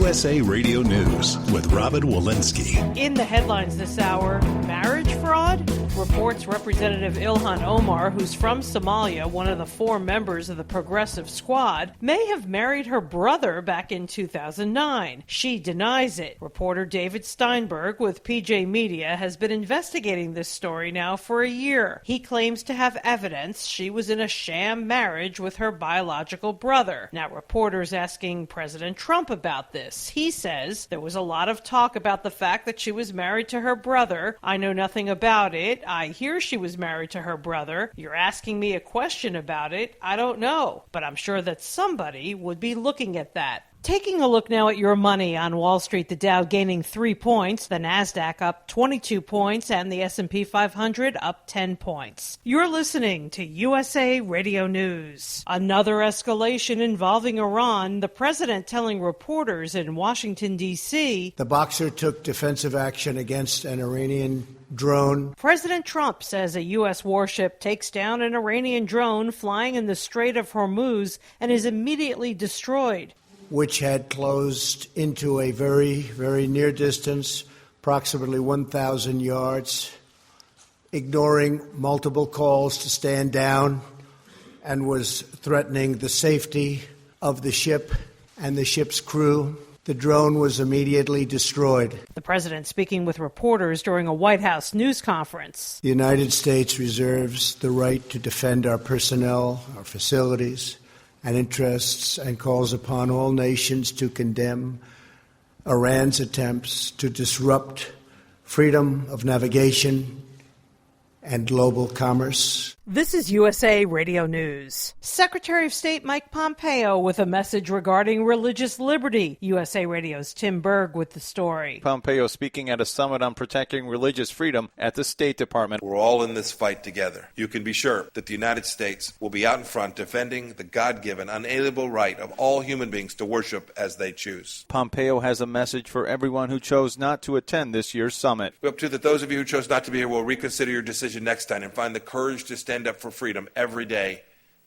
USA Radio News with Robin Walensky. In the headlines this hour, marriage fraud? Reports Representative Ilhan Omar, who's from Somalia, one of the 4 members of the Progressive Squad, may have married her brother back in 2009. She denies it. Reporter David Steinberg with PJ Media has been investigating this story now for a year. He claims to have evidence she was in a sham marriage with her biological brother. Now, reporters asking President Trump about this. He says there was a lot of talk about the fact that she was married to her brother. I know nothing about it. I hear she was married to her brother. You're asking me a question about it. I don't know, but I'm sure that somebody would be looking at that. Taking a look now at your money on Wall Street, the Dow gaining 3 points, the Nasdaq up 22 points, and the S&P 500 up 10 points. You're listening to USA Radio News. Another escalation involving Iran, the president telling reporters in Washington, D.C. The boxer took defensive action against an Iranian drone. President Trump says a U.S. warship takes down an Iranian drone flying in the Strait of Hormuz and is immediately destroyed, which had closed into a very, very near distance, approximately 1,000 yards, ignoring multiple calls to stand down, and was threatening the safety of the ship and the ship's crew. The drone was immediately destroyed. The president speaking with reporters during a White House news conference. The United States reserves the right to defend our personnel, our facilities, and interests, and calls upon all nations to condemn Iran's attempts to disrupt freedom of navigation and global commerce. This is USA Radio News. Secretary of State Mike Pompeo with a message regarding religious liberty. USA Radio's Tim Berg with the story. Pompeo speaking at a summit on protecting religious freedom at the State Department. We're all in this fight together. You can be sure that the United States will be out in front defending the God-given, unalienable right of all human beings to worship as they choose. Pompeo has a message for everyone who chose not to attend this year's summit. We hope, too, that those of you who chose not to be here will reconsider your decision next time and find the courage to stand up for freedom every day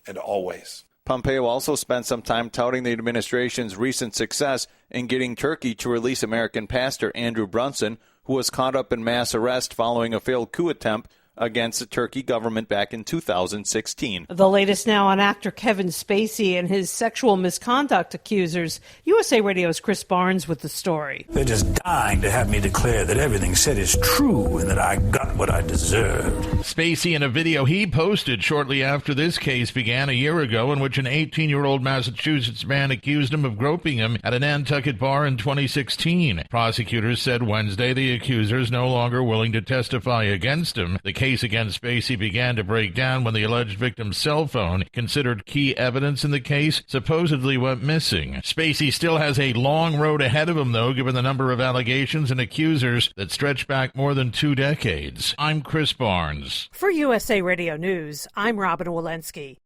and always. Pompeo also spent some time touting the administration's recent success in getting Turkey to release American pastor Andrew Brunson, who was caught up in mass arrest following a failed coup attempt against the Turkey government back in 2016. The latest now on actor Kevin Spacey and his sexual misconduct accusers. USA Radio's Chris Barnes with the story. They're just dying to have me declare that everything said is true and that I got what I deserved. Spacey in a video he posted shortly after this case began a year ago, in which an 18-year-old Massachusetts man accused him of groping him at a Nantucket bar in 2016. Prosecutors said Wednesday the accuser is no longer willing to testify against him. The case against Spacey began to break down when the alleged victim's cell phone, considered key evidence in the case, supposedly went missing. Spacey still has a long road ahead of him, though, given the number of allegations and accusers that stretch back more than 2 decades. I'm Chris Barnes. For USA Radio News, I'm Robin Walensky.